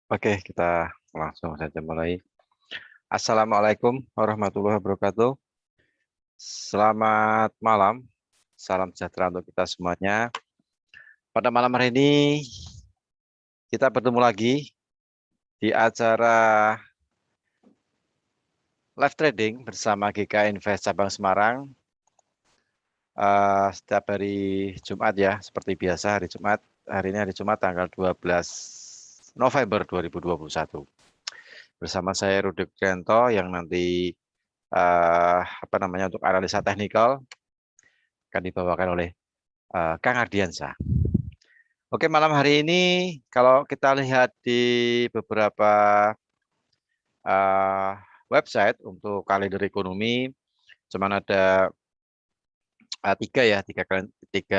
Oke, kita langsung saja mulai. Assalamualaikum warahmatullahi wabarakatuh. Selamat malam, salam sejahtera untuk kita semuanya. Pada malam hari ini, kita bertemu lagi di acara live trading bersama GK Invest Cabang Semarang. Setiap hari Jumat ya, seperti biasa hari Jumat. Hari ini hari Jumat tanggal 12 November 2021. Bersama saya Rudi Krianto yang nanti untuk analisa teknikal akan dibawakan oleh Kang Ardiansyah. Oke, malam hari ini kalau kita lihat di beberapa website untuk kalender ekonomi, cuman ada tiga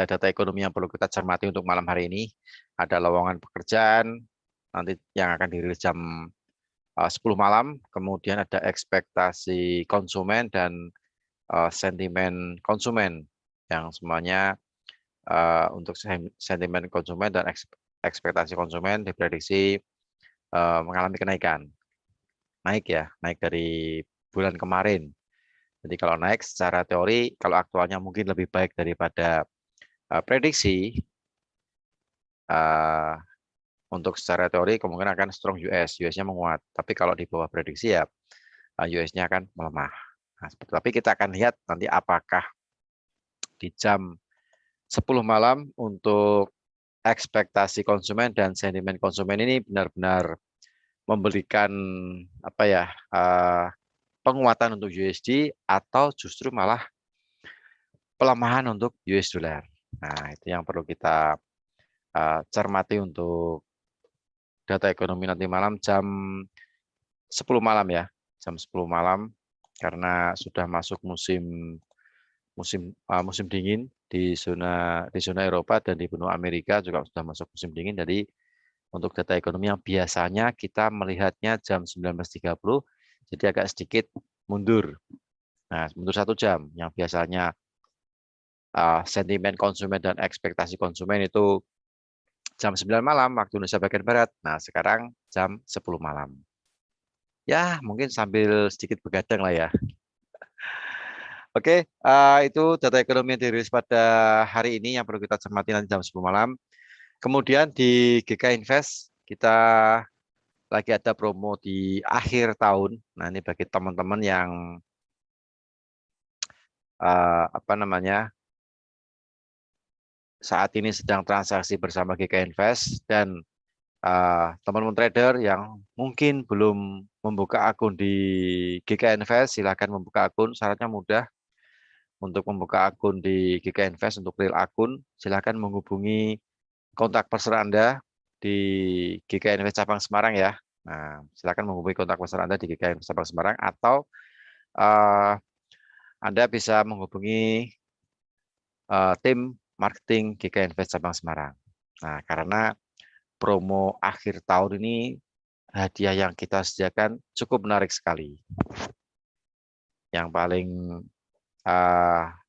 data ekonomi yang perlu kita cermati untuk malam hari ini. Ada lowongan pekerjaan nanti yang akan dirilis jam 10 malam, kemudian ada ekspektasi konsumen dan sentimen konsumen yang semuanya untuk sentimen konsumen dan ekspektasi konsumen diprediksi mengalami kenaikan. Naik dari bulan kemarin. Jadi kalau naik secara teori, kalau aktualnya mungkin lebih baik daripada prediksi, untuk secara teori kemungkinan akan strong US-nya menguat. Tapi kalau di bawah prediksi ya US-nya akan melemah. Nah, tapi kita akan lihat nanti apakah di jam 10 malam untuk ekspektasi konsumen dan sentimen konsumen ini benar-benar memberikan penguatan untuk USD atau justru malah pelemahan untuk US dollar. Nah, itu yang perlu kita cermati untuk data ekonomi nanti malam jam 10 malam ya. Jam 10 malam karena sudah masuk musim dingin di zona Eropa dan di benua Amerika juga sudah masuk musim dingin. Jadi untuk data ekonomi yang biasanya kita melihatnya jam 19.30, jadi agak sedikit mundur. Nah, mundur 1 jam. Yang biasanya sentimen konsumen dan ekspektasi konsumen itu jam 9 malam waktu Indonesia bagian Barat. Nah, sekarang jam 10 malam. Ya, mungkin sambil sedikit begadang lah ya. Oke, itu data ekonomi yang dirilis pada hari ini yang perlu kita cermati nanti jam 10 malam. Kemudian di GK Invest kita lagi ada promo di akhir tahun. Nah, ini bagi teman-teman yang saat ini sedang transaksi bersama GK Invest dan teman-teman trader yang mungkin belum membuka akun di GK Invest, silakan membuka akun. Syaratnya mudah. Untuk membuka akun di GK Invest untuk real akun, silakan menghubungi kontak person Anda di GK Invest Cabang Semarang ya. Nah, silakan menghubungi kontak person Anda di GK Invest Cabang Semarang atau Anda bisa menghubungi tim marketing GK Invest Cabang Semarang. Nah, karena promo akhir tahun ini hadiah yang kita sediakan cukup menarik sekali. Yang paling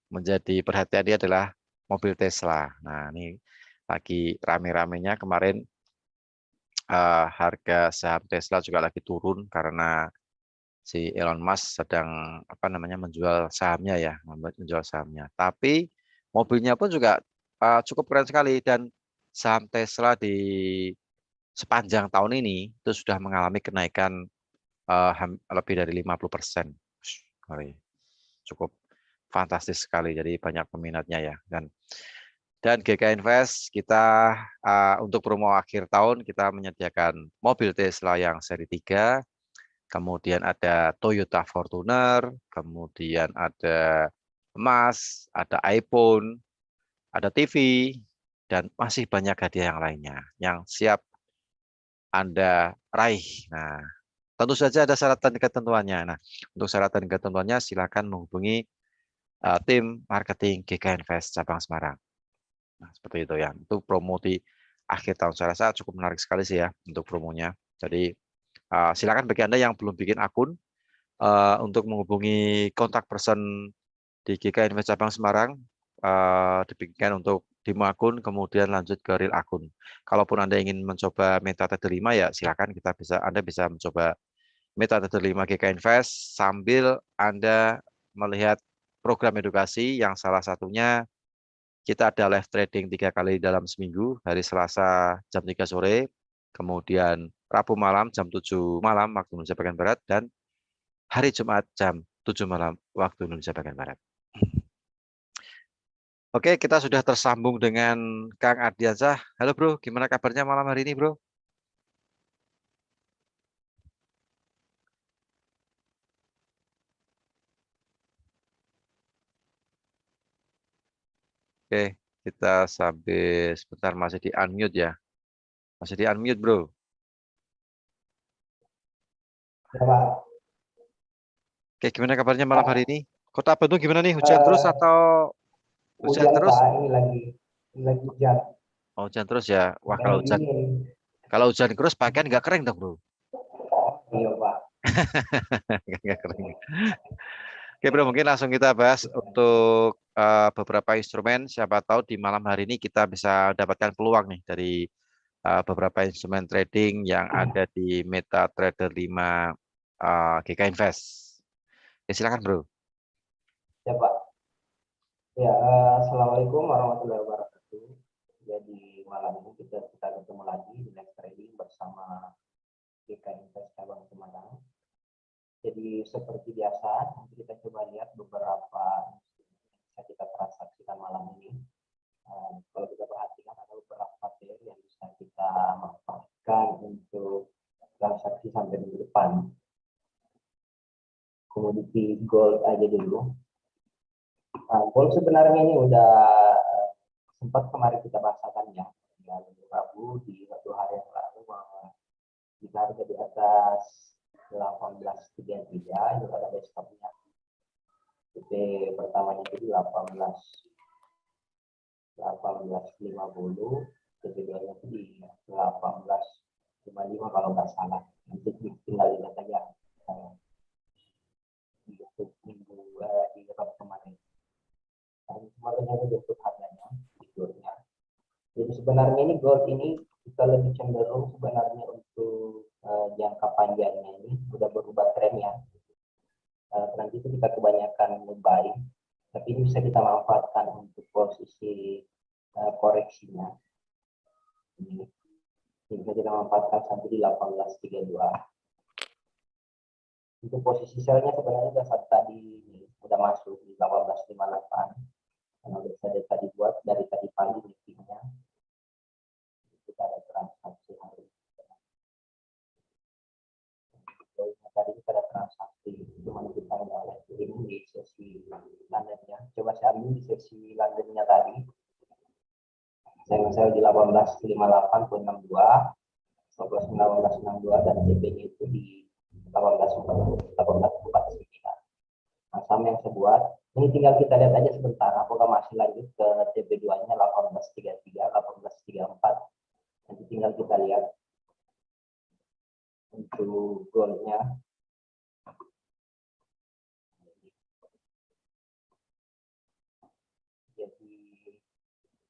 menjadi perhatian dia adalah mobil Tesla. Nah, ini lagi rame-ramenya kemarin harga saham Tesla juga lagi turun karena si Elon Musk sedang menjual sahamnya ya, menjual sahamnya. Tapi mobilnya pun juga cukup keren sekali dan saham Tesla di sepanjang tahun ini itu sudah mengalami kenaikan lebih dari 50%. Cukup fantastis sekali, jadi banyak peminatnya ya. Dan GK Invest kita untuk promo akhir tahun kita menyediakan mobil Tesla yang seri 3, kemudian ada Toyota Fortuner, kemudian ada emas, ada iPhone, ada TV, dan masih banyak hadiah yang lainnya yang siap Anda raih. Nah, tentu saja ada syarat dan ketentuannya. Nah, untuk syarat dan ketentuannya silakan menghubungi tim marketing GK Invest Cabang Semarang. Nah, seperti itu ya. Itu promo di akhir tahun. Saya rasa cukup menarik sekali sih ya untuk promonya. Jadi silakan bagi Anda yang belum bikin akun untuk menghubungi kontak person di GK Invest Cabang Semarang dipikirkan untuk demo akun, kemudian lanjut ke real akun. Kalaupun Anda ingin mencoba MetaTrader 5 ya silakan Anda bisa mencoba MetaTrader 5 GK Invest sambil Anda melihat program edukasi yang salah satunya kita ada live trading 3 kali dalam seminggu, hari Selasa jam 3 sore, kemudian Rabu malam jam 7 malam waktu Indonesia bagian Barat, dan hari Jumat jam 7 malam waktu Indonesia bagian Barat. Oke, kita sudah tersambung dengan Kang Ardiansah. Halo bro, gimana kabarnya malam hari ini bro? Oke, kita sambil sebentar masih di unmute ya. Masih di unmute bro. Ya, Pak. Oke, gimana kabarnya malam hari ini? Kota Bandung gimana nih? Hujan terus atau hujan Hujan terus? Pak, ini lagi hujan. Oh, hujan terus ya. Wah, Lagi dingin. kalau hujan terus pakaian nggak kering dong bro. Iya Pak. Nggak kering. Oke bro, mungkin langsung kita bahas untuk beberapa instrumen. Siapa tahu di malam hari ini kita bisa dapatkan peluang nih dari beberapa instrumen trading yang ada di MetaTrader 5 GK Invest. Ya, silakan bro. Ya Pak. Ya, Assalamualaikum warahmatullahi wabarakatuh. Jadi malam ini kita ketemu lagi di live trading bersama GK Invest Cabang Semarang. Jadi seperti biasa, nanti kita coba lihat beberapa yang bisa kita transaksikan malam ini. Kalau kita perhatikan ada beberapa pair yang bisa kita manfaatkan untuk transaksi sampai minggu depan. Komoditi gold aja dulu. Gold sebenarnya ini udah sempat kemarin kita bahasakan ya, Rabu di 2 hari yang lalu bahwa kita harga di atas 1833 itu ada bestopnya. Tipe pertamanya itu di 1850, tipe keduanya itu di 1855 kalau nggak salah. Nanti tinggal lihat aja di YouTube minggu di Rabu kemarin. Kemarin ada bentuk harganya, figurnya. Jadi sebenarnya ini gold ini kita lebih cenderung sebenarnya untuk jangka panjangnya ini sudah berubah trennya. Nanti itu kita kebanyakan buy, tapi ini bisa kita manfaatkan untuk posisi koreksinya. Ini bisa kita manfaatkan sampai di 1832. Untuk posisi selnya sebenarnya sudah saat tadi sudah masuk di 1858. Karena sudah tadi buat dari tadi pagi meetingnya. Kita ada transaksi hari tadi kita ada transaksi cuma kita nggak ini di sesi Londonnya. Coba saya ambil di sesi Londonnya tadi. Saya di 1858.62, 1862 dan CP-nya itu di 1849. Nah, sama yang saya buat. Ini tinggal kita lihat aja sebentar apakah masih lanjut ke TP2-nya 1833, 1834. Nanti tinggal kita lihat untuk goalnya. Jadi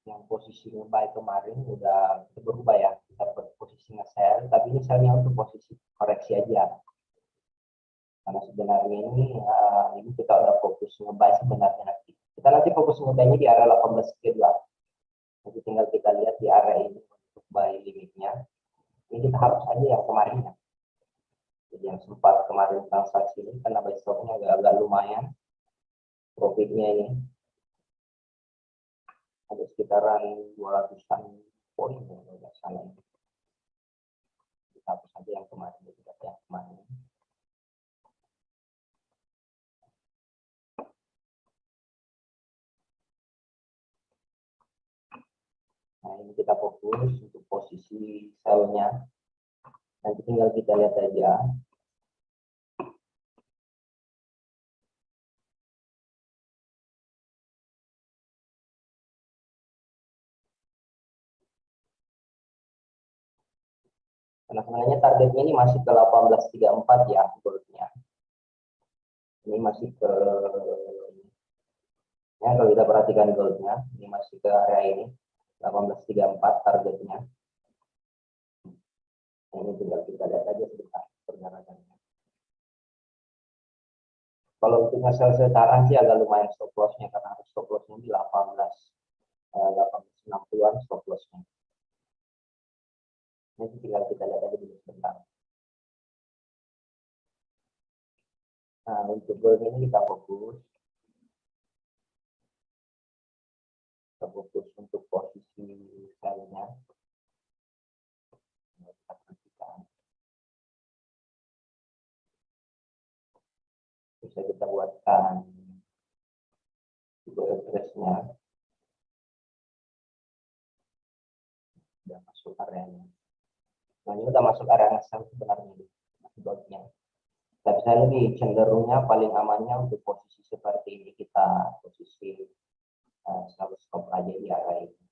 yang posisi buy kemarin udah berubah ya, kita posisi nge-sell, tapi ini sellnya untuk posisi koreksi aja. Karena sebenarnya ini kita udah fokus nge-buy sebenarnya nanti. Kita nanti fokus nge-buy-nya di area 1832. Nanti tinggal kita lihat di area ini untuk buy limitnya. Ini kita hapus aja yang kemarinnya. Jadi yang sempat kemarin transaksi ini karena buy stopnya agak lumayan. Profitnya ini ada sekitaran 200-an poin kalau nggak salah. Kita hapus aja yang kemarin, kita yang kemarin. Nah, ini kita fokus untuk posisi sell-nya. Nanti tinggal kita lihat aja. Karena sebenarnya targetnya ini masih ke 1834 ya, goldnya. Ini masih ke Ya, kalau kita perhatikan goldnya, ini masih ke area ini, 1834 targetnya. Ini tinggal kita lihat aja sebentar pergerakannya. Kalau untuk nge-sell sekarang sih agak lumayan stop loss-nya, karena harus stop loss-nya di 1860-an stop loss-nya. Ini tinggal kita lihat aja dulu sebentar. Nah, untuk gold ini kita fokus. Kita fokus untuk posisi sell-nya. Kita perhatikan. Bisa kita buatkan juga address-nya. Sudah masuk areanya. Nah, ini udah masuk area nge-sell sebenarnya goldnya. Tapi saya lebih cenderungnya paling amannya untuk posisi seperti ini, kita posisi selalu stop aja di area ini.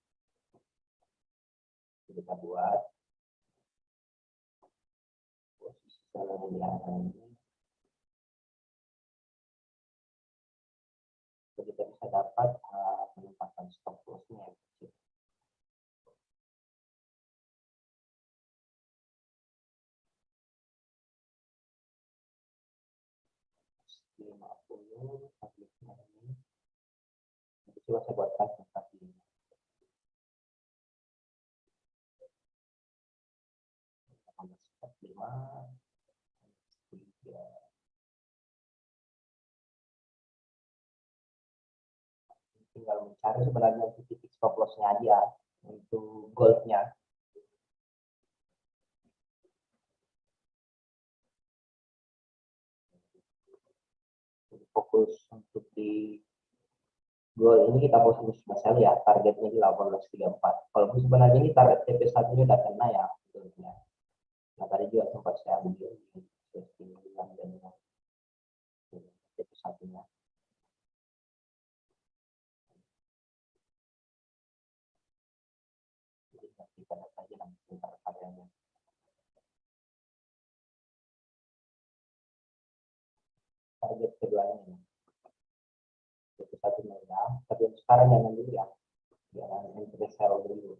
Kita buat posisi selalu di area ini. Jadi kita bisa dapat penempatan stop loss-nya yang kecil. 50 tabletnya ini. Nanti coba saya buatkan seperti ini. 1845 3. Tinggal mencari sebenarnya titik stop loss-nya aja untuk gold-nya. Fokus untuk di gold ini kita fokus masalah ya, targetnya di 1834. Kalau sebenarnya ini target TP1 nya udah kena ya goldnya. Nah, tadi juga sempat saya ambil di bilang dan TP1 nya. Jadi kita lihat aja nanti sebentar karyanya. Target keduanya ini. TP1 nya, tapi sekarang jangan dulu ya. Jangan entry sell dulu.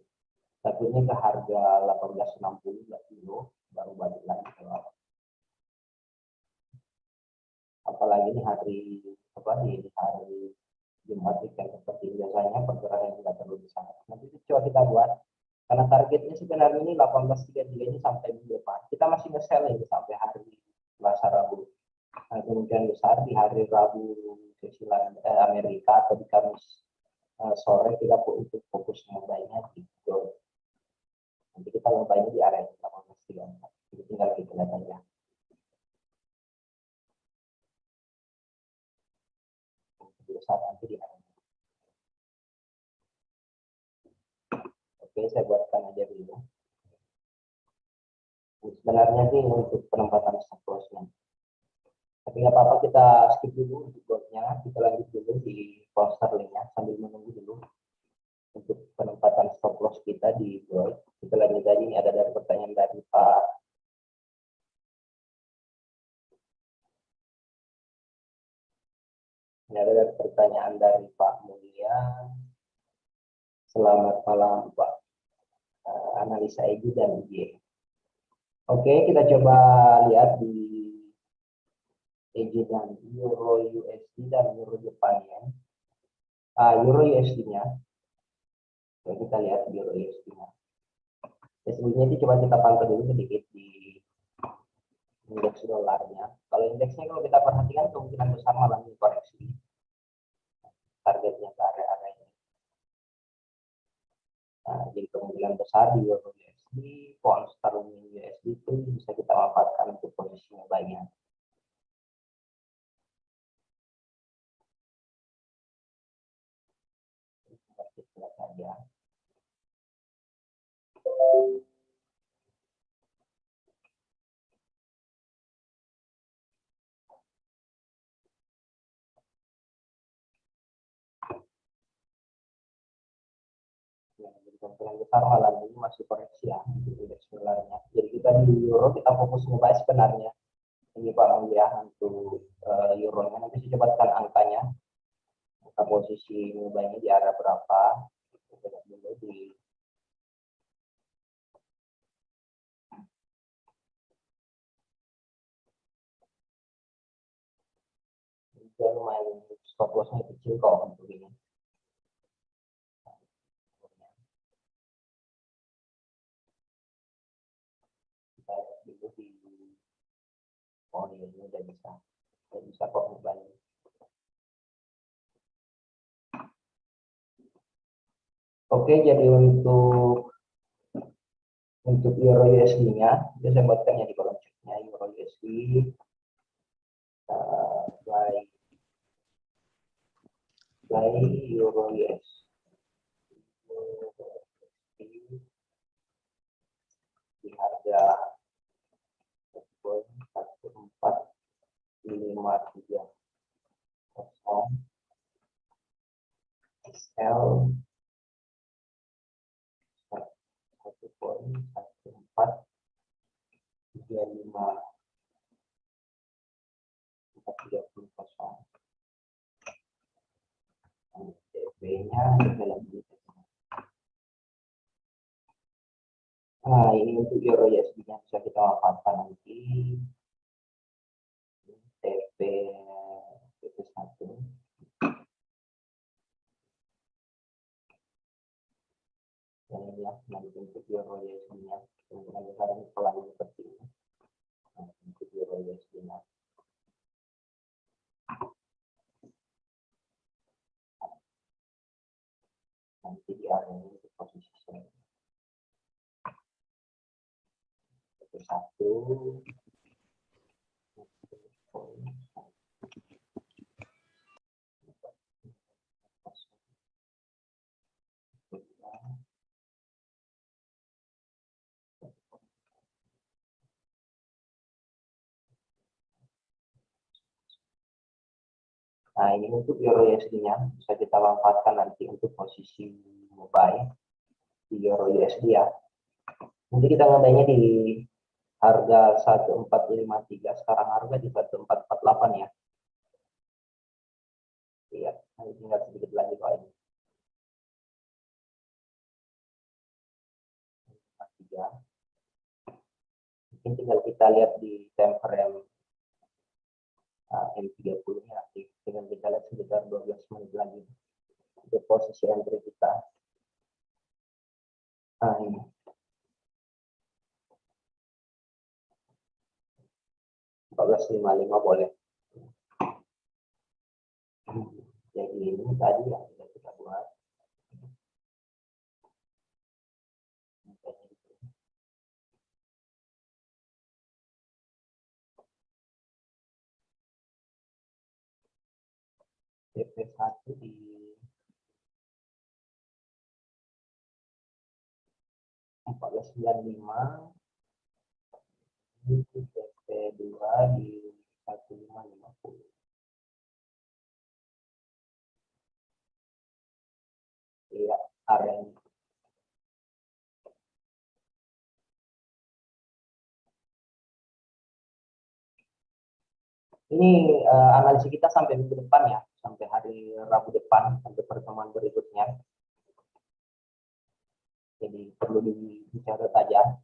Tapi ini ke harga 1860 dulu, baru balik lagi ke bawah. Apalagi ini hari hari Jumat weekend seperti biasanya pergerakan tidak terlalu besar. Nanti coba kita buat, karena targetnya sebenarnya ini 1833 ini sampai minggu depan. Kita masih nge-sell ini sampai hari Selasa Rabu. Nah, kemungkinan besar di hari Rabu kecilan Amerika atau di Kamis sore kita untuk fokus ngebainya di gold. Nanti kita ngebainya di area 1834. Jadi tinggal kita lihat aja. Saat nanti di area. Oke, saya buatkan aja dulu. Sebenarnya sih untuk penempatan stop loss-nya. Tapi nggak apa-apa, kita skip dulu untuk gold-nya. Kita lanjut dulu di pound sterling-nya sambil menunggu dulu untuk penempatan stop loss kita di gold. Kita lanjut tadi, ini ada dari pertanyaan dari Pak. Ini ada dari pertanyaan dari Pak Mulia. Selamat malam Pak. Analisa EG dan IG. Oke, kita coba lihat di EG dan Euro USD dan Euro Jepang Yen. Euro USD-nya. Kita lihat Euro USD-nya. Ya, sebelumnya itu coba kita pantau dulu sedikit di indeks dolarnya. Kalau indeksnya kalau kita perhatikan kemungkinan besar malah koreksi. Targetnya ke area-area ini. Nah, jadi kemungkinan besar di Euro USD, pound sterling USD itu bisa kita manfaatkan untuk posisi banyak. Kita lihat saja. Kemungkinan besar malam ini masih koreksi ya di indeks dolarnya. Jadi kita di euro kita fokus ngebahas sebenarnya. Ini Pak Mulia untuk euro-nya nanti saya cobakan angkanya maka posisi mubahnya di arah berapa, kita lihat dulu di lumayan, stop lossnya kecil kok untuk ini. Kita lihat dulu di, oh ini udah bisa kok mubahnya. Oke, jadi untuk euro USD-nya, saya buatkan ya di kolom chatnya euro USD by euro USD di harga 1.1453 SL 1.1435 DP-nya dalam nah ini untuk euro USD-nya bisa kita manfaatkan nanti TP1 yang ini ya, nanti untuk euro USD-nya kemungkinan besar ini selalu seperti ini. Nah, untuk euro USD-nya nanti di area ini untuk posisi satu nah ini untuk euro USD-nya bisa kita manfaatkan nanti untuk posisi mobile di euro USD ya. Nanti kita ngambilnya di harga 1453, sekarang harga di 1448 ya. Iya, nanti tinggal sedikit lagi kok ini. 3. Mungkin tinggal kita lihat di time frame M30-nya nanti dengan kita lihat sekitar 12 menit lagi untuk posisi entry kita. Nah ini 14.55 boleh. Jadi ini tadi yang sudah kita buat. TP1 di 14.95, ini TP2 di 1550. Iya, area ini. Ini analisis kita sampai minggu depan ya, sampai hari Rabu depan, sampai pertemuan berikutnya. Jadi perlu dicatat aja.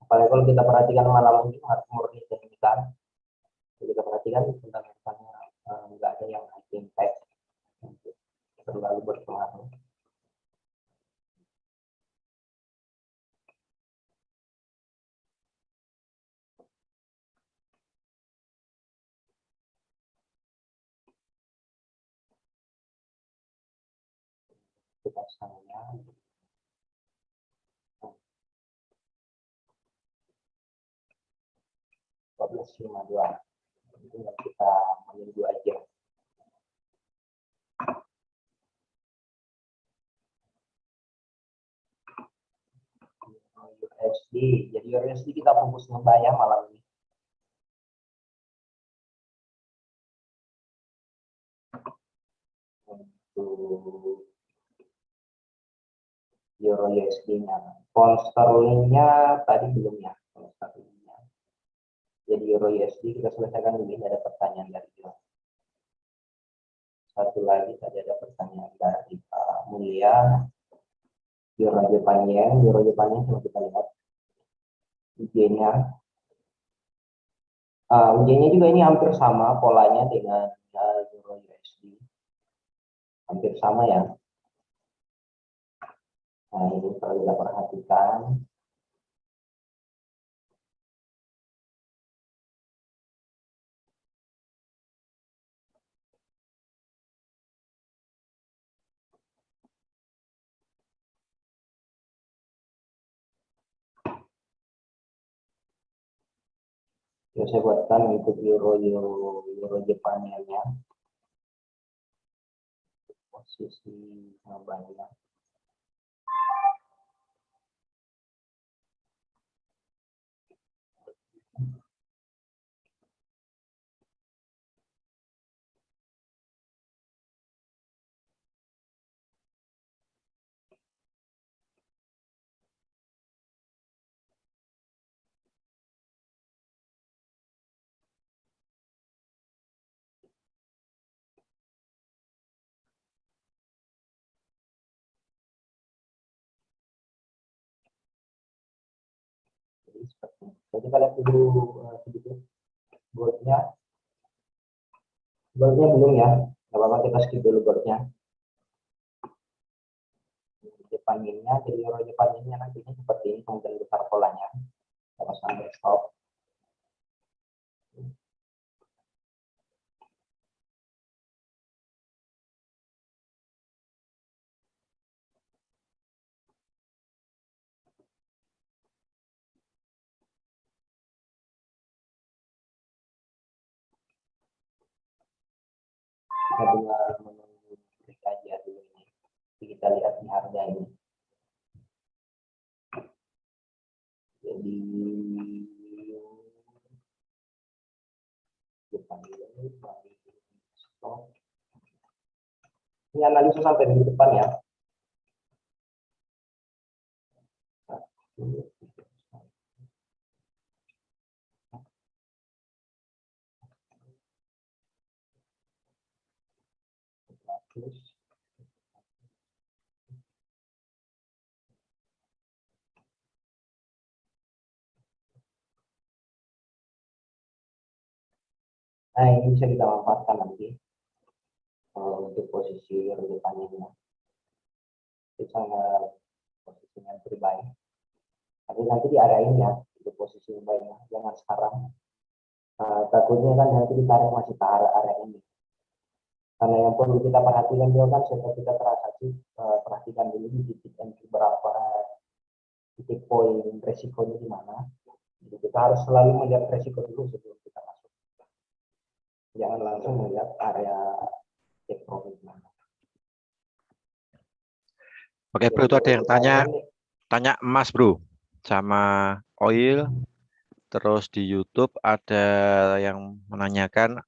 Apalagi kalau kita perhatikan malam ini murni teknikal. Kita perhatikan tentang misalnya nggak ada yang high impact terlalu berpengaruh. Kita sananya 14.52. Itu yang kita menunggu aja. USD, jadi USD kita fokus ngebayar malam ini. Untuk euro USD-nya, pound sterling-nya tadi belum ya, pound sterling-nya. Jadi Euro USD kita selesaikan dulu. Ini ada pertanyaan dari John. Satu lagi tadi ada pertanyaan dari Pak Mulia. Euro Jepang Yen coba kita lihat UJ-nya. UJ-nya juga ini hampir sama polanya dengan Euro USD. Hampir sama ya. Nah, ini kalau kita perhatikan. Ya, saya buatkan untuk Euro Jepang-nya. Posisi banyak. Jadi seperti ini. Jadi kita lihat dulu sedikit boardnya. Boardnya belum ya. Nggak apa-apa, kita skip dulu boardnya. Jepang-nya, jadi Euro Jepang-nya nantinya seperti ini, kemudian besar polanya. Kita pasang desktop. Kita tinggal menunggu klik aja dulu ini. Jadi kita lihat di harga ini. Jadi Jepang ini stop. Ini analisa sampai minggu depan ya. Nah, ini bisa kita manfaatkan nanti untuk posisi depannya. Itu sangat posisinya terbaik. Tapi nanti di area ini ya, untuk posisi yang baiknya. Jangan sekarang. Takutnya kan nanti ditarik masih ke area ini. Karena yang perlu kita perhatikan juga kan setelah kita transaksi, perhatikan dulu di titik entry berapa, titik poin resikonya di mana. Jadi kita harus selalu melihat resiko dulu sebelum kita masuk. Jangan langsung melihat area take profit mana. Oke bro, itu ada yang tanya emas bro, sama oil. Terus di YouTube ada yang menanyakan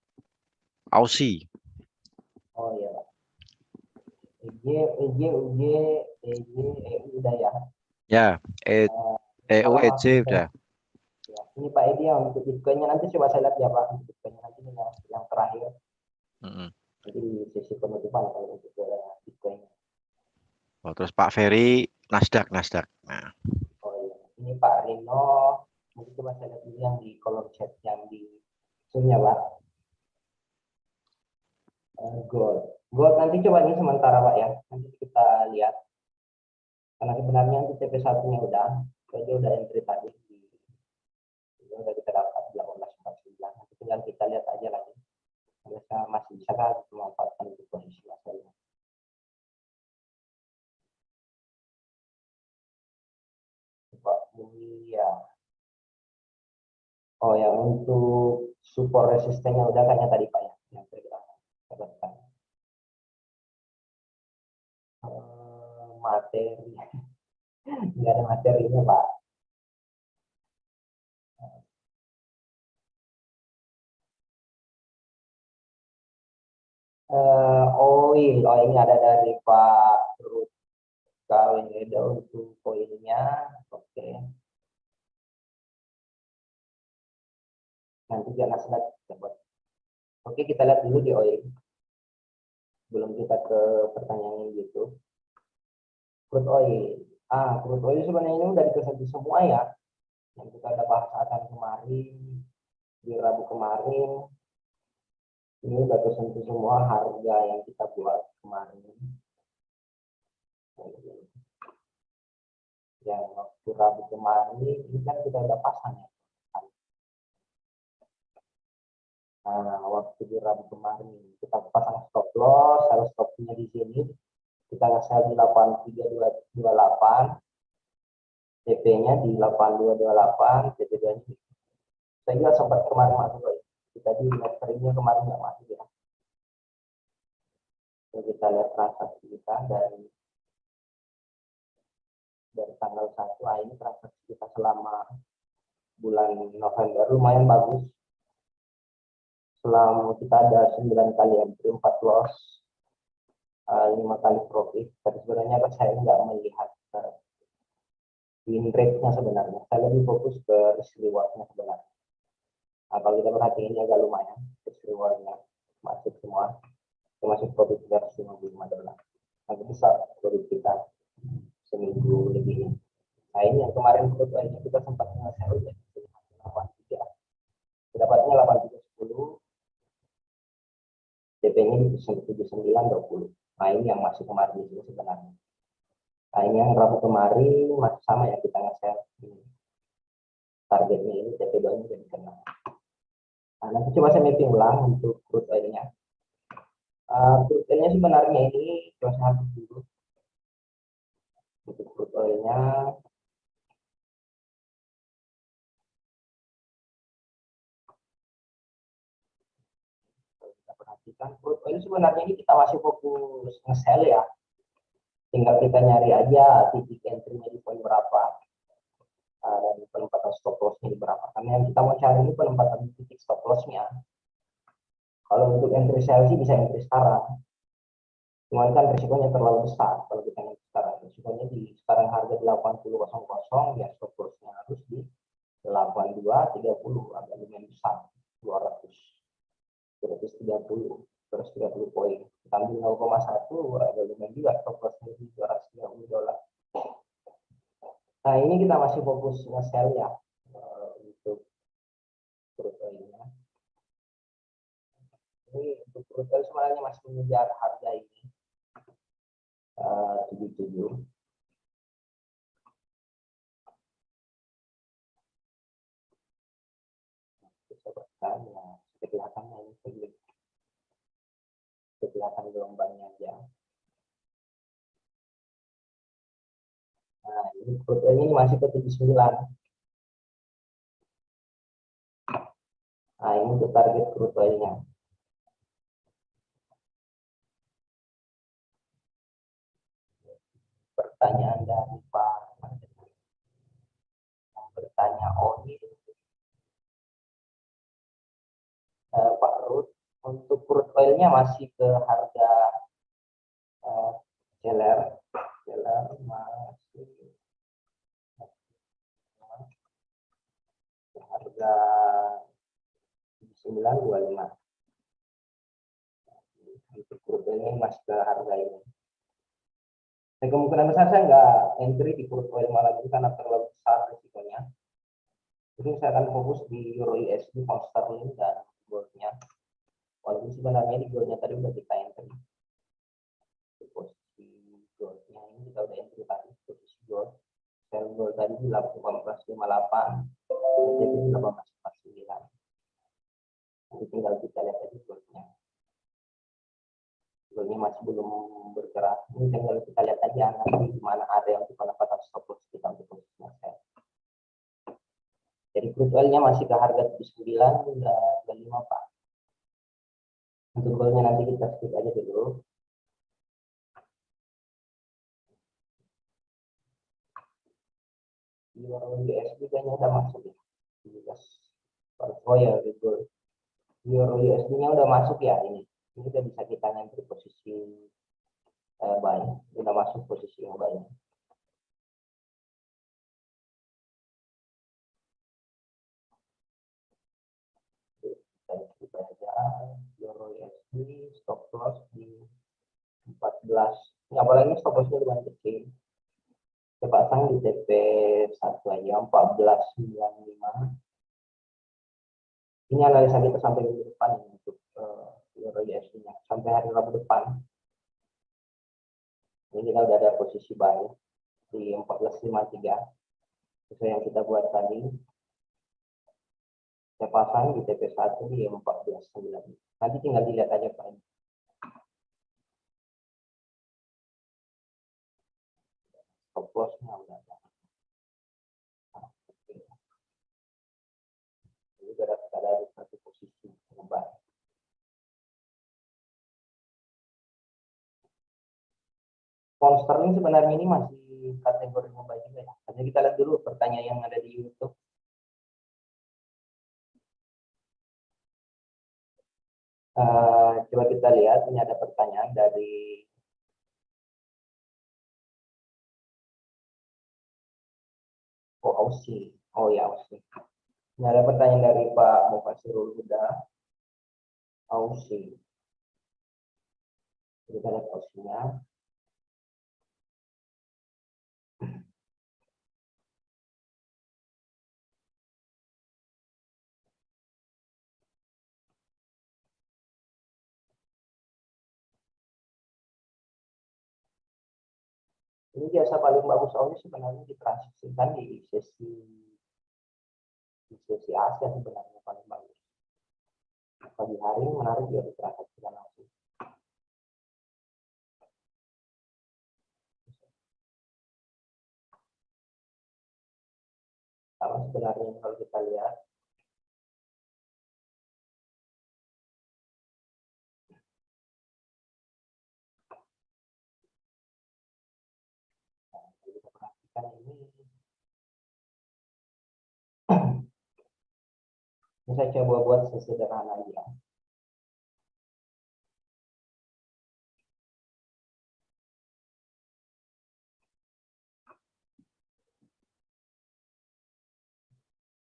Aussie. Oh iya. Udah ya. Ya, EU, EJ udah. Ya, ini Pak Edi yang untuk Bitcoin-nya nanti coba saya lihat ya Pak, untuk Bitcoin-nya nanti yang terakhir. Nanti di sesi penutupan kalau untuk Bitcoin. Oh, terus Pak Ferry Nasdaq. Nah. Oh iya, ini Pak Rino, mungkin coba saya lihat dulu yang di kolom chat yang di Zoom-nya Pak. Gold nanti coba ini sementara Pak ya, nanti kita lihat. Karena sebenarnya untuk TP1-nya udah entry tadi. Udah kita dapat 1849. Nanti tinggal kita lihat aja lagi. Masih bisa kan memanfaatkan untuk posisi masalahnya. Pak Mulia. Oh ya, untuk support resistennya udah kayaknya tadi Pak ya, yang kita katakan. Materi, nggak ada materinya Pak. Oil, ini ada dari Pak Ruth. Kalau ini ada untuk poinnya, oke. nanti jangan salah kita buat. Oke, kita lihat dulu di oil. Belum kita ke pertanyaan gitu. Crude oil. Crude oil sebenarnya ini udah dikesentuh semua ya. Yang kita ada bahas akan kemarin, di Rabu kemarin. Ini udah tersentuh semua harga yang kita buat kemarin. Yang waktu Rabu kemarin ini kan kita udah pasang ya. Nah, waktu di Rabu kemarin kita pasang stop loss, harus stopnya di sini. Kita nge-sell di 8328, TP-nya di 8228, TP-nya saya juga sempat kemarin masuk. Kita di metering-nya kemarin nggak masuk ya. Jadi kita lihat transaksi kita dari tanggal 1. Ini transaksi kita selama bulan November lumayan bagus. Selama kita ada 9 kali entry, 4 loss, 5 kali profit. Tapi sebenarnya saya nggak melihat win rate-nya sebenarnya. Saya lebih fokus ke risk reward-nya sebenarnya. Kalau kita perhatiin ini agak lumayan, risk reward-nya masuk semua, termasuk profit dari $55. Agak besar profit kita seminggu lebih. Nah ini yang kemarin kita sempat nge-sell ya, 83. Dapatnya 8310, DP-nya di 7920. Nah ini yang masih kemarin di sini sebenarnya. Nah ini yang Rabu kemarin masih sama ya, kita nge-sell. Targetnya ini TP2 nya udah dikenal. Nah nanti coba saya mapping ulang untuk crude oil-nya. Crude oil-nya sebenarnya ini saya hapus dulu. Untuk crude oil-nya kita perhatikan, crude oil sebenarnya ini kita masih fokus nge-sell ya. Tinggal kita nyari aja titik entry-nya di poin berapa, dan penempatan stop loss-nya di berapa. Karena yang kita mau cari ini penempatan titik stop loss-nya. Kalau untuk entry sell sih bisa entry sekarang. Cuman kan risikonya terlalu besar kalau kita entry sekarang. Risikonya di sekarang harga di 80.00 ya, stop loss-nya harus di 82.30, agak lumayan besar, 230 poin. Kita ambil 0,1 agak lumayan juga, stop loss-nya di $230. Nah ini kita masih fokus nge-sell ya, untuk crude oil-nya. Ini untuk crude oil sebenarnya masih mengejar harga ini 77. Coba tanya, kelihatannya ini kelihatan gelombangnya aja. Nah ini crude oil ini masih ke 79. Nah ini untuk target crude oil-nya. Pertanyaan dari Pak bertanya oil, Pak Ruth, untuk crude oil-nya masih ke harga seller masih ke harga 925. Untuk crude oil-nya masih ke harga ini. Dan kemungkinan besar saya nggak entry di crude oil malam ini karena terlalu besar risikonya. Jadi saya akan fokus di Euro USD, pound sterling, dan gold-nya. Walaupun sebenarnya di gold-nya tadi udah kita entry. Di posisi gold-nya ini kita udah entry tadi, posisi gold. Sell gold tadi di 1858, jadi di 1849. Jadi tinggal kita lihat aja gold-nya. Gold-nya masih belum bergerak. Ini tinggal kita lihat aja nanti di mana area untuk penempatan stop loss kita untuk posisinya sell. Jadi crude oil-nya masih ke harga 79 hingga 25 Pak. Untuk gold-nya nanti kita skip aja dulu. Euro USD kayaknya udah masuk ya. 17. Oh ya, gold. Euro USD-nya udah masuk ya ini. Ini udah bisa kita nyampe posisi buy. Udah masuk posisi yang buy. 14. Ini apalagi stop lossnya lumayan kecil. Saya pasang di TP1 aja 14.95. Ini analisa kita sampai minggu depan untuk euro USD-nya sampai hari Rabu depan. Ini kita udah ada posisi buy di 14.53 sesuai yang kita buat tadi. Saya pasang di TP1 di 14.9. Nanti tinggal dilihat aja Pak. Stop loss-nya udah ada. Jadi ada satu posisi buy. Pound sterling sebenarnya ini masih kategori buy juga ya. Jadi kita lihat dulu pertanyaan yang ada di YouTube. Coba kita lihat, ini ada pertanyaan dari Aussie. Oh ya, Aussie. Ini ada pertanyaan dari Pak Mufasirul Huda. Aussie. Kita lihat Aussie-nya. Ini jasa paling bagus Aussie sebenarnya ditransaksikan di sesi Asia sebenarnya paling bagus. Pagi hari menarik dia ditransaksikan langsung. Sama sebenarnya kalau kita lihat kita perhatikan ini saya coba buat sesederhana aja.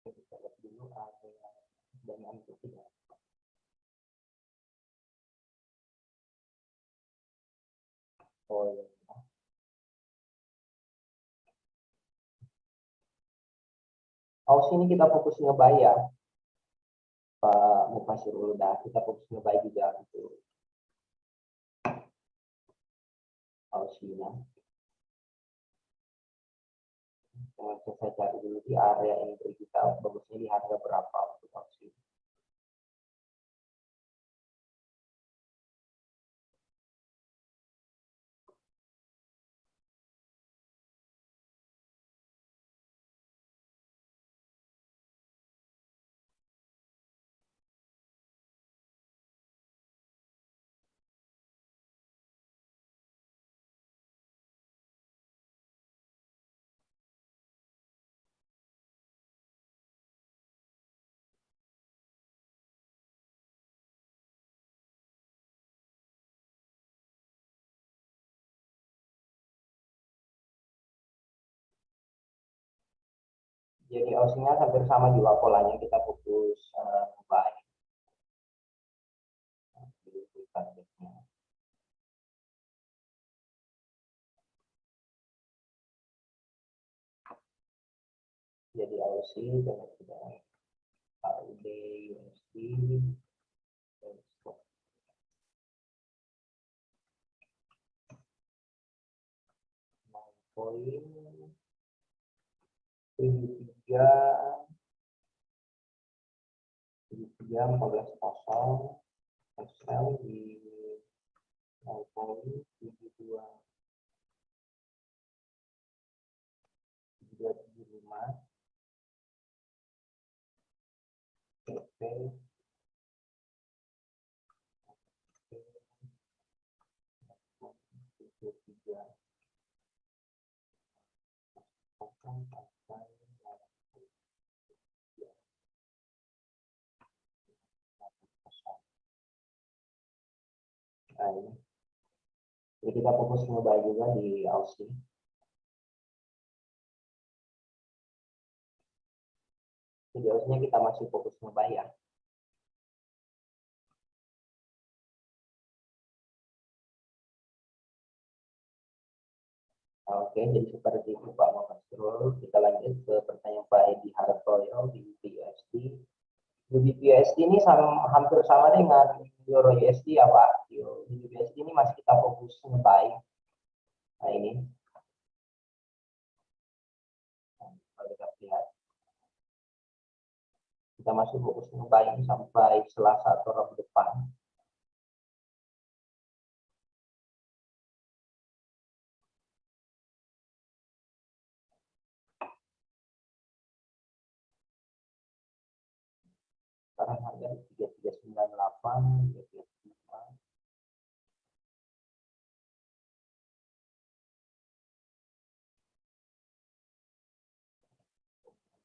Kita lihat dulu area dengan tidak. Oh ya. Aussie ini kita fokus ngebuy ya. Pak Mufasirul udah kita fokus ngebuy juga gitu. Aussie-nya. Saya cari dulu di area entry kita bagusnya di harga berapa untuk Aussie. Jadi Aussie-nya hampir sama juga polanya, kita fokus buy. Jadi Aussie dengan AUD USD poin 14.0 sell di 0.7275 oke. Nah, ini. Jadi kita fokus ngebuy juga di Aussie. Jadi Aussie-nya kita masih fokus ngebuy ya. Oke, jadi seperti itu Pak Muhammad. Kita lanjut ke pertanyaan Pak Edi Hartoyo di BPUSD. Di BPUSD ini hampir sama dengan Euro USD ya Pak. Di BPUSD ini masih kita fokus nge-buy. Nah ini, kalau kita lihat, kita masih fokus nge-buy ini sampai Selasa atau Rabu depan. Sekarang harga di 3398, 3395.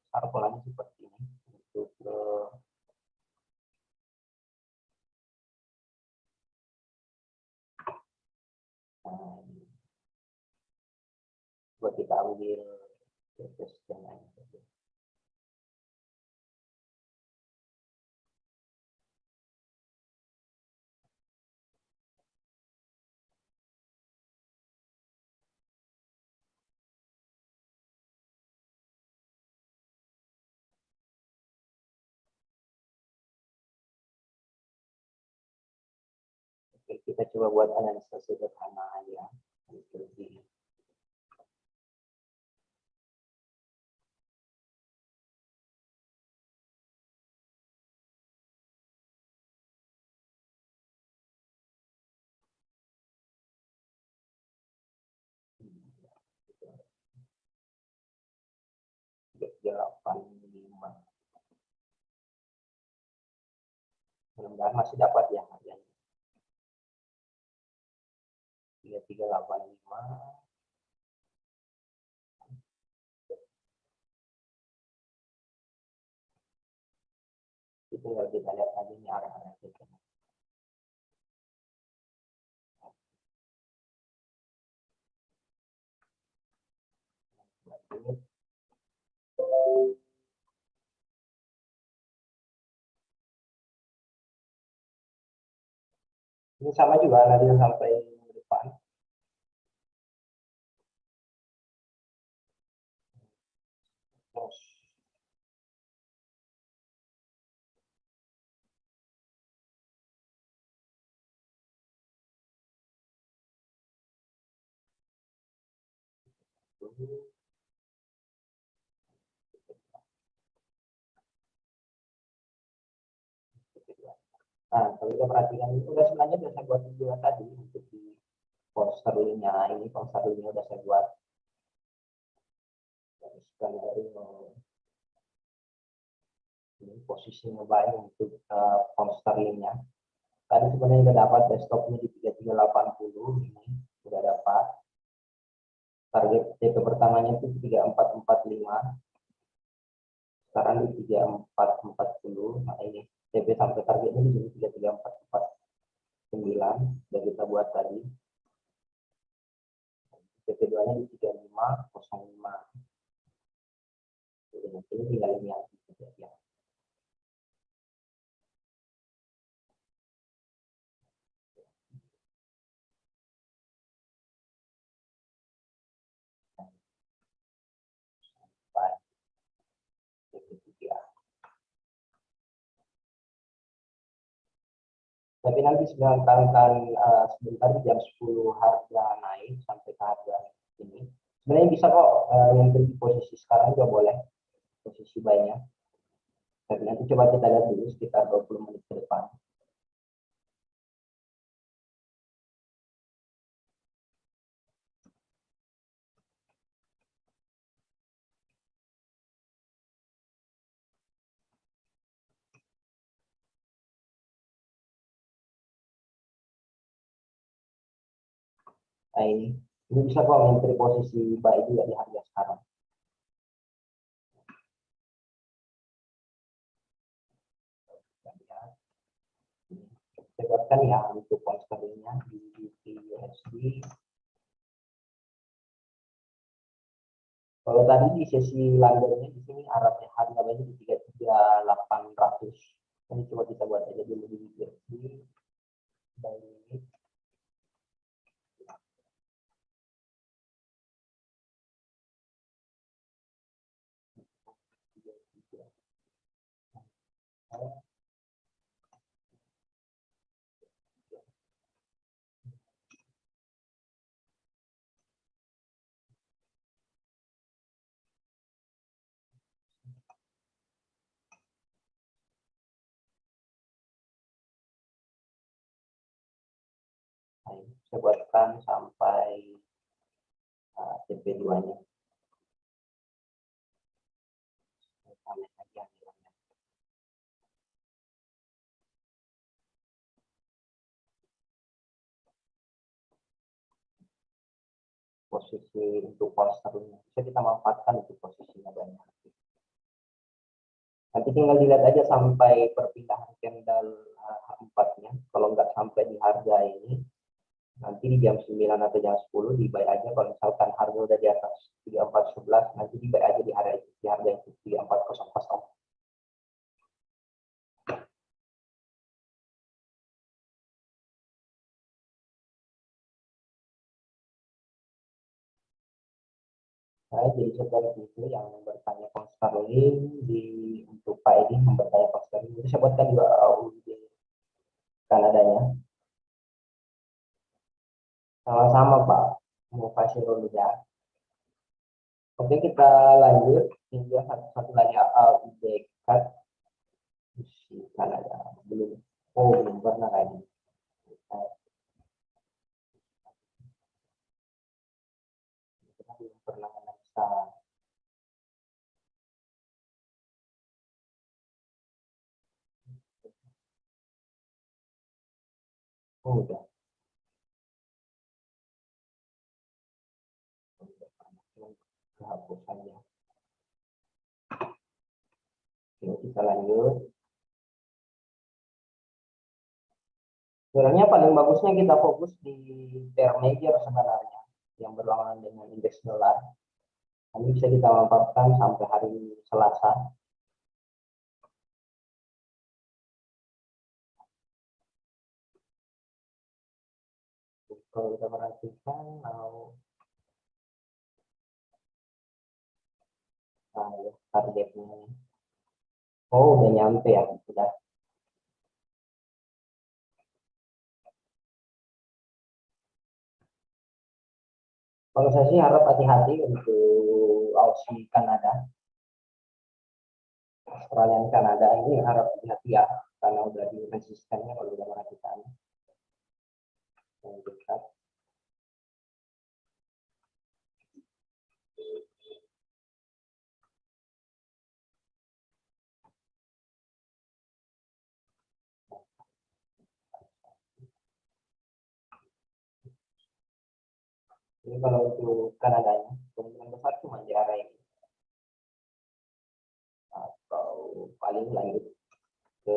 Sekarang polanya seperti ini untuk buat kita ambil dan lain sebagainya. Oke, kita coba buat analisa sederhana ya. Lebih mudah-mudahan masih dapat ya harganya 3385. Itu tinggal kita lihat aja ini arah-arah kita. Ini sama juga analisa sampai depan. Terus nah, kalau kita perhatikan itu udah sebenarnya udah saya buat video tadi untuk di poster linknya ini, poster linknya udah saya buat. Teruskan dari ini posisi mobile untuk poster linknya. Tadi sebenarnya udah dapat desktopnya di 3380 ini udah dapat. Target TP pertamanya itu 3445. Sekarang di 3440. Nah ini TP sampai targetnya di 33449 sudah kita buat tadi. TP 2 nya di 3505. Jadi ini tinggal ini aja ya. Tapi nanti sebentar di jam 10 harga naik sampai ke harga ini. Sebenarnya bisa kok yang di posisi sekarang juga boleh posisi buy-nya. Tapi nanti coba kita lihat dulu sekitar 20 menit ke depan. Nah ini bisa kok entry posisi buy juga di harga sekarang. Sebutkan ya untuk posternya di USD. Kalau tadi di sesi landernya di sini arahnya harganya di 33.800. Ini coba kita buat aja dulu di USD. Baik. saya buatkan sampai TP2-nya. Posisi untuk polsternya bisa kita manfaatkan untuk posisinya banyak. Nanti tinggal dilihat aja sampai perpindahan candle H4-nya. Kalau nggak sampai di harga ini, nanti di jam 9 atau jam 10 di buy aja. Kalau misalkan harga udah di atas 3411, nanti di buy aja di harga itu 3400. Saya jadi seperti itu yang bertanya pound sterling untuk Pak Edi bertanya pound sterling. Itu saya buatkan juga AUD Kanadanya. Sama-sama Pak, mau kasih dulu ya. Oke, kita lanjut hingga satu lagi AUD cut Kanada. Belum pernah lagi. Kita belum pernah analisa. Udah. Hapus saja. Oke, kita lanjut. Sebenarnya paling bagusnya kita fokus di pair major sebenarnya yang berlawanan dengan indeks dolar. Ini bisa kita manfaatkan sampai hari Selasa. Kalau kita perhatikan, targetnya. Oh, udah nyampe ya, sudah. Kalau saya sih harap hati-hati untuk Aussie Kanada. Australian Kanada ini harap hati-hati ya, karena udah di resistennya kalau udah perhatikan. Dekat. Ini kalau untuk Kanadanya, kemungkinan besar cuma di area ini. Atau paling lanjut ke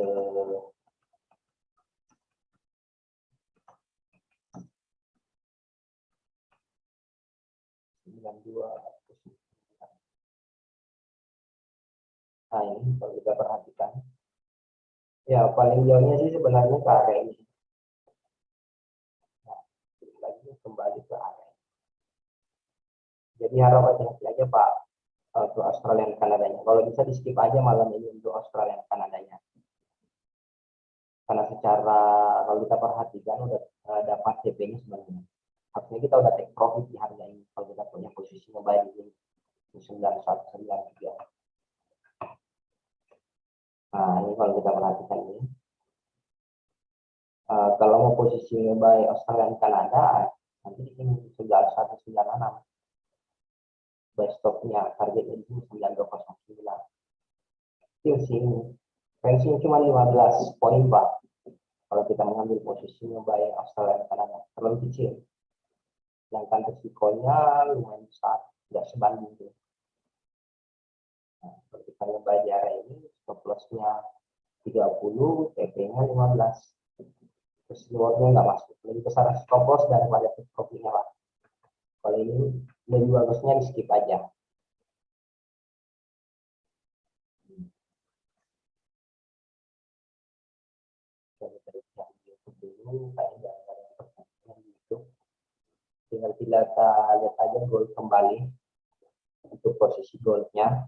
dua. Nah ini kalau kita perhatikan, ya paling jauhnya sih sebenarnya ke area ini. Nah, lagi kembali ke area. Jadi harap hati-hati aja Pak untuk Australian Kanadanya. Kalau bisa di skip aja malam ini untuk Australian Kanadanya. Karena secara kalau kita perhatikan udah dapat CP-nya sebenarnya. Artinya kita udah take profit di harga ini kalau kita punya posisi ngebuy di 9193. Nah, ini kalau kita perhatikan ini. Kalau mau posisi ngebuy Australian Kanada, nanti di sini 9196. Buy stopnya targetnya di sini 9209. Still sini. Range-nya cuma 15 poin Pak. Kalau kita mengambil posisi ngebuy Australian Kanada terlalu kecil. Sedangkan risikonya lumayan besar, tidak sebanding itu. Nah, kalau kita ngebuy di area ini, stop loss-nya 30, TP-nya 15. Terus reward-nya nggak masuk. Lebih besar stop loss daripada profit-nya Pak. Kalau ini lebih bagusnya di skip aja. Tinggal kita lihat aja gold kembali untuk posisi goldnya.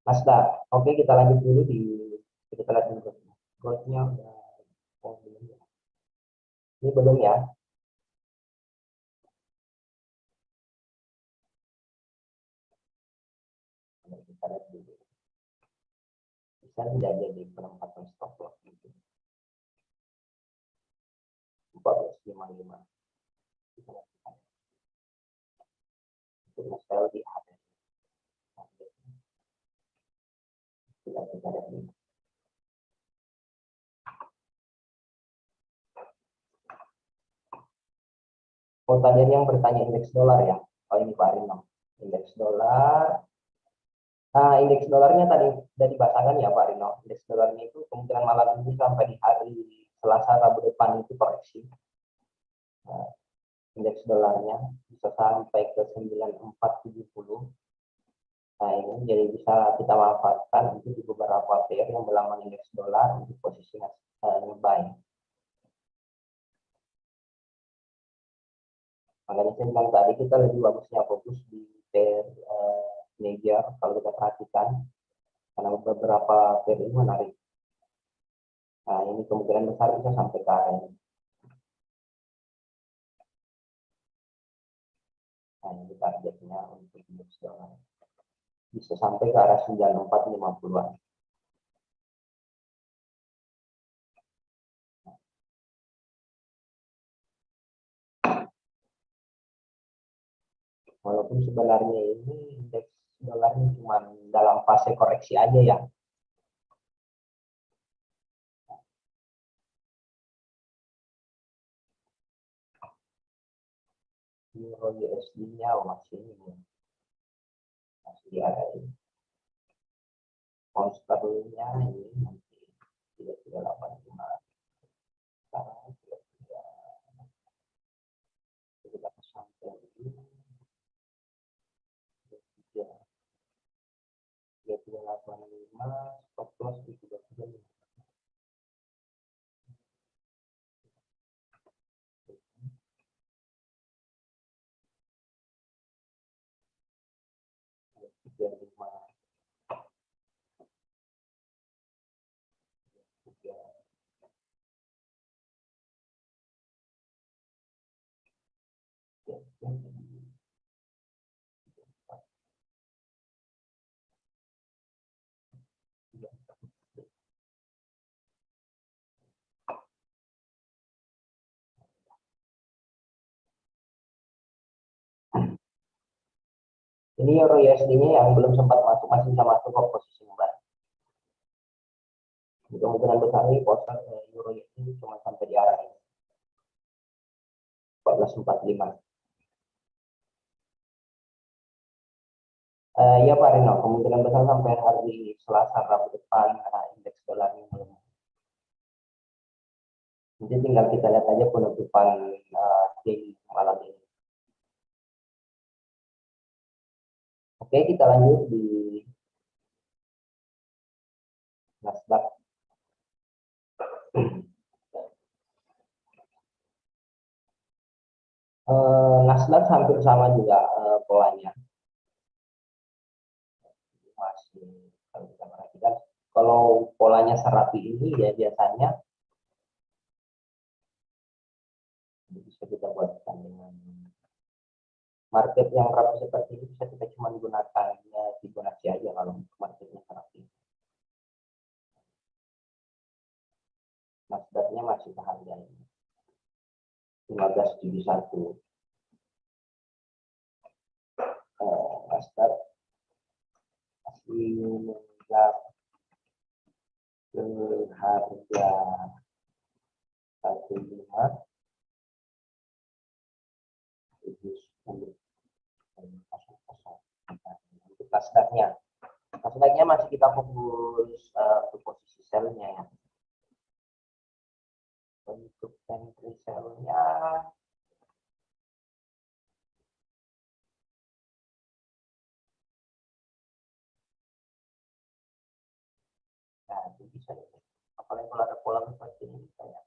Nasdaq. Oke, kita lanjut dulu kita lihat dulu. Goldnya udah ini belum ya. Kita lihat dulu. Bisa tidak jadi penempatan stop loss gitu. 14.55. Itu sel di atas. Kita lihat dulu. Oh, tadi yang bertanya indeks dolar ya. Oh, ini Pak Rino. Indeks dolar. Nah, indeks dolarnya tadi sudah dibahasakan ya Pak Rino. Indeks dolarnya itu kemungkinan malam ini sampai di hari Selasa Rabu depan itu koreksi. Nah, indeks dolarnya bisa sampai ke 9470. Nah, ini jadi bisa kita manfaatkan itu di beberapa pair yang berlambang indeks dolar untuk posisi buy. Makanya saya bilang tadi kita lebih bagusnya fokus di pair major kalau kita perhatikan karena beberapa pair ini menarik. Nah, ini kemungkinan besar bisa sampai ke arah ini. Nah, ini targetnya untuk indeks dolar. Bisa sampai ke arah 9450-an. Walaupun sebenarnya ini indeks dolarnya cuma dalam fase koreksi aja ya. Euro USD-nya masih ini. Masih di area ini. Pound sterling-nya ini nanti 3385. Sekarang 33 kita sampai di 3385, stop loss di 33. Ini Euro USD-nya yang belum sempat masuk, masih bisa masuk ke posisi buy. Kemungkinan besar ini poster Euro USD cuma sampai di arah ini. 1445. Ya Pak Rino, kemungkinan besar sampai hari Selasa Rabu depan indeks dolarnya belum. Jadi tinggal kita lihat aja penutupan di malam ini. Oke, kita lanjut di Nasdaq. Nasdaq hampir sama juga polanya. Masih kalau kita perhatikan, kalau polanya serapi ini ya biasanya bisa kita buatkan dengan market yang rapi seperti ini, bisa kita cuma gunakan Fibonacci aja kalau marketnya rapi. Nasdaqnya masih ke harga ini 1571. Nasdaq masih menginjak ke harga 15 untuk Nasdaqnya. Nasdaqnya masih kita fokus ke posisi sell-nya ya. Untuk entry sell-nya nah itu bisa ya. Apalagi kalau ada pola seperti ini kayak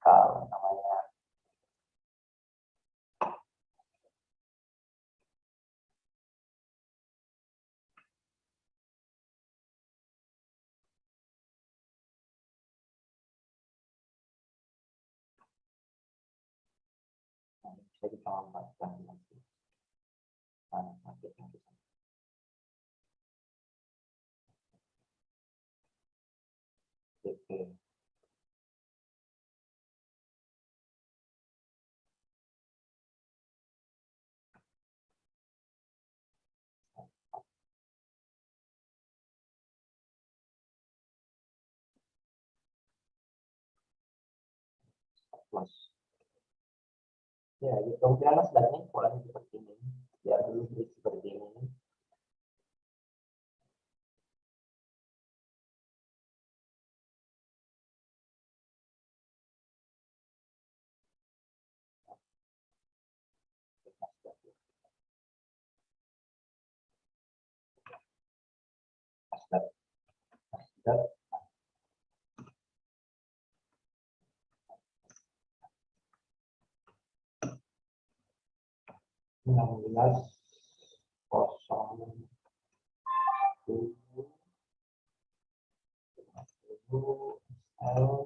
kalau namanya bisa kita manfaatkan nanti. Nah, Oke. Mas. Ya, kemungkinan Nasdaqnya polanya seperti ini. Biar dulu seperti ini. Nasdaq, Nasdaq, 16 kosong 10 L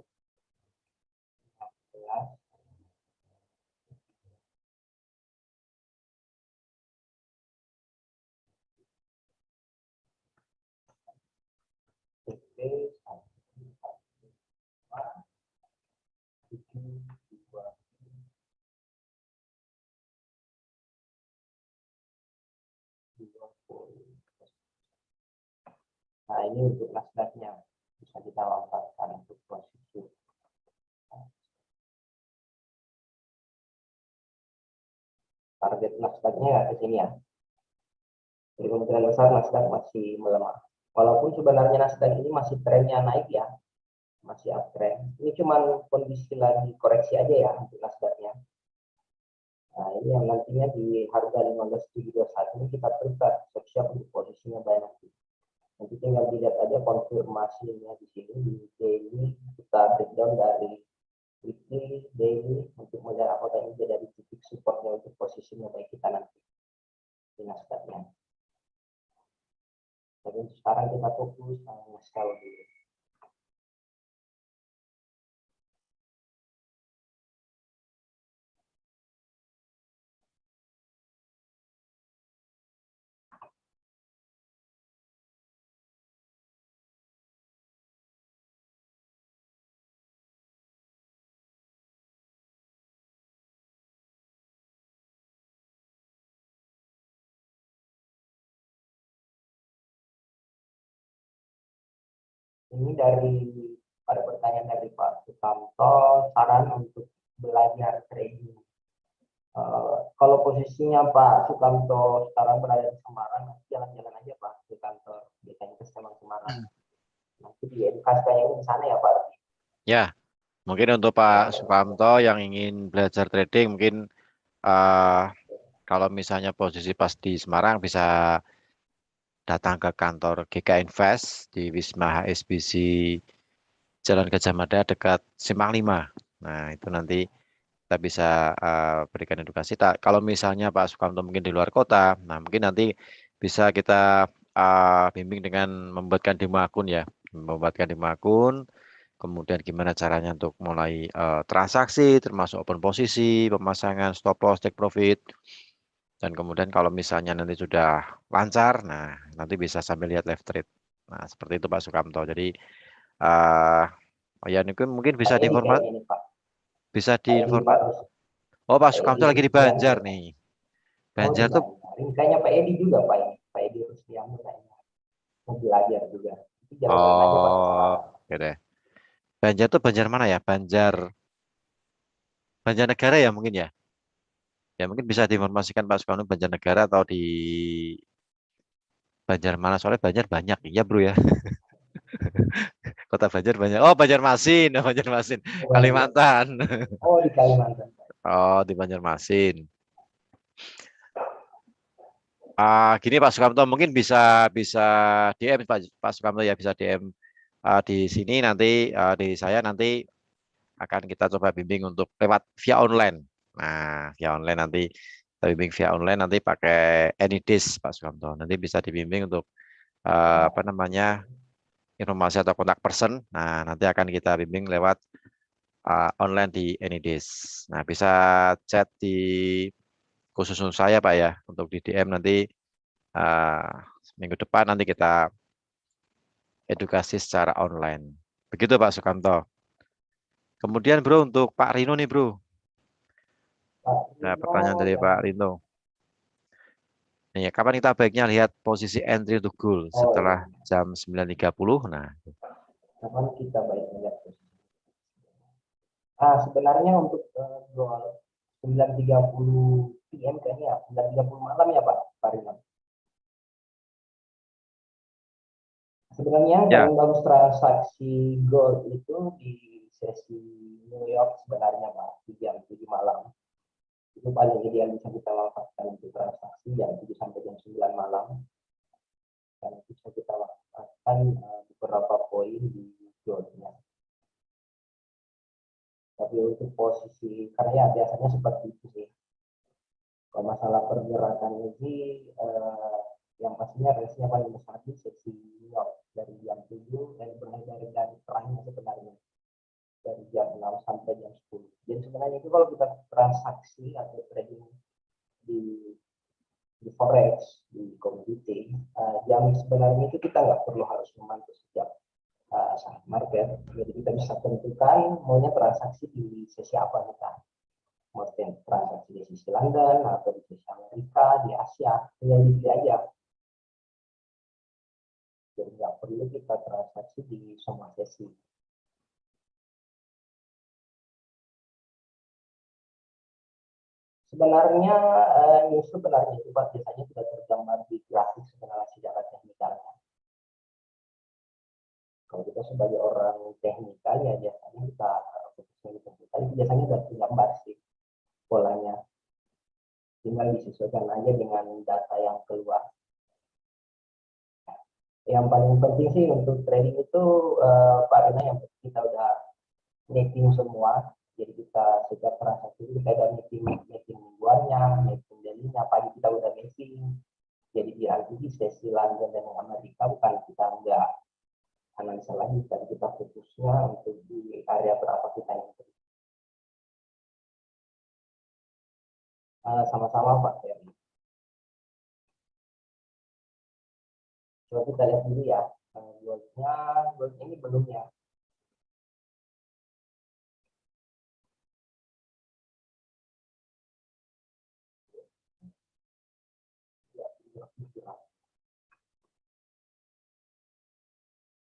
16 PP 1 Nah, ini untuk Nasdaqnya bisa kita manfaatkan untuk posisi. Target Nasdaqnya ke sini ya. Jadi kemungkinan besar Nasdaq masih melemah. Walaupun sebenarnya Nasdaq ini masih trennya naik ya, masih uptrend. Ini cuma kondisi lagi koreksi aja ya untuk Nasdaqnya. Nah, ini yang nantinya di harga 15.721 ini kita prepare siap-siap untuk posisinya buy nanti. Nanti tinggal dilihat aja konfirmasinya di sini di daily, kita breakdown dari weekly, daily untuk melihat apakah ini jadi titik supportnya untuk posisinya baik kita nanti di Nasdaqnya. Tapi sekarang kita fokus sama Nasdaq dulu. Ini dari pada pertanyaan dari Pak Sukamto, saran untuk belajar trading. Kalau posisinya Pak Sukamto sekarang berada di Semarang, jalan-jalan aja Pak ke kantor BKN Semarang. Nanti diedukasikan yang di sana ya Pak. Ya, mungkin untuk Pak Sukamto yang ingin belajar trading, mungkin kalau misalnya posisi pas di Semarang bisa datang ke kantor GK Invest di Wisma HSBC Jalan Gajah Mada dekat Simpang 5. Nah, itu nanti kita bisa berikan edukasi. Kalau misalnya Pak Sukamto mungkin di luar kota, nah mungkin nanti bisa kita bimbing dengan membuatkan demo akun ya, membuatkan demo akun, kemudian gimana caranya untuk mulai transaksi, termasuk open posisi, pemasangan stop loss, take profit, dan kemudian kalau misalnya nanti sudah lancar, nah nanti bisa sambil lihat live trade. Nah seperti itu Pak Sukamto. Jadi uh, ya mungkin Pak bisa Edi kayaknya nih Pak. bisa Pak Edi diinformasi. Pak. Oh, Pak Pak Sukamto Edi lagi di Banjar Rusdianto. nih. Oh Banjar di tuh, Banjar. Ini kayaknya Pak Edi juga Pak ini. Pak Edi Rusdianto kayaknya mau belajar juga. Itu jalan-jalan aja Pak ke oh, Semarang. oke deh. Banjar tuh Banjar mana ya? Banjarnegara ya mungkin ya. Ya mungkin bisa diinformasikan Pak Sukamto Banjarnegara atau di Banjar mana? Soalnya Banjar banyak, iya bro ya. Kota Banjar banyak. Oh, Banjarmasin, oh, Banjarmasin, Oh, Banjar. Kalimantan. Oh di Kalimantan. Oh, di Banjarmasin. Gini Pak Sukamto mungkin bisa bisa DM Pak Sukamto ya bisa DM di sini nanti di saya nanti akan kita coba bimbing untuk lewat via online. Nah, via online nanti kita bimbing via online nanti pakai Anydesk Pak Sukamto. Nanti bisa dibimbing untuk apa namanya informasi atau kontak person. Nah, nanti akan kita bimbing lewat online di Anydesk. Nah, bisa chat di khusus untuk saya Pak ya untuk di DM nanti minggu depan nanti kita edukasi secara online. Begitu Pak Sukamto. Kemudian Bro untuk Pak Rino nih Bro. Pak Nah, Rino pertanyaan dari yang Pak Rino. Nih, kapan kita baiknya lihat posisi entry untuk goal oh iya, setelah jam 9.30? Nah, kapan kita baik melihat posisi? Sebenarnya untuk gol 9.30 PM kayaknya ya, 9.30 malam ya Pak Rino. Sebenarnya ya, paling bagus transaksi gold itu di sesi New York sebenarnya Pak, di jam 7 malam. Itu paling ideal bisa kita manfaatkan untuk transaksi jam 7 sampai jam 9 malam. Dan bisa kita manfaatkan beberapa poin di goldnya. Tapi untuk posisi, karena ya biasanya seperti itu sih. Kalau masalah pergerakannya sih, yang pastinya range-nya paling besar di sesi New York dari jam 7 dan dari perangnya sebenarnya. Dari jam 6 sampai jam 10. Jadi sebenarnya itu kalau kita transaksi atau trading di forex, di komoditi, jam sebenarnya itu kita nggak perlu harus memantau setiap saat market. Jadi kita bisa tentukan maunya transaksi di sesi apa kita. Mau transaksi di sisi London atau di sisi Amerika, di Asia, tinggal dipilih aja. Jadi nggak perlu kita transaksi di semua sesi. Sebenarnya news sebenarnya itu Pak biasanya sudah tergambar di grafik sebenarnya secara teknikalnya. Kalau kita sebagai orang teknikal ya biasanya kita fokusnya di teknikal itu biasanya sudah tergambar sih polanya. Tinggal disesuaikan aja dengan data yang keluar. Yang paling penting sih untuk trading itu Pak Rina yang kita udah netting semua. Jadi kita setiap transaksi itu kita udah netting mingguannya, netting dailynya, pagi kita udah netting. Jadi nanti di sesi London dan Amerika bukan kita nggak analisa lagi, tapi kita fokusnya untuk di area berapa kita yang sama-sama Pak Ferry. Coba kita lihat dulu ya, goldnya ini belum ya.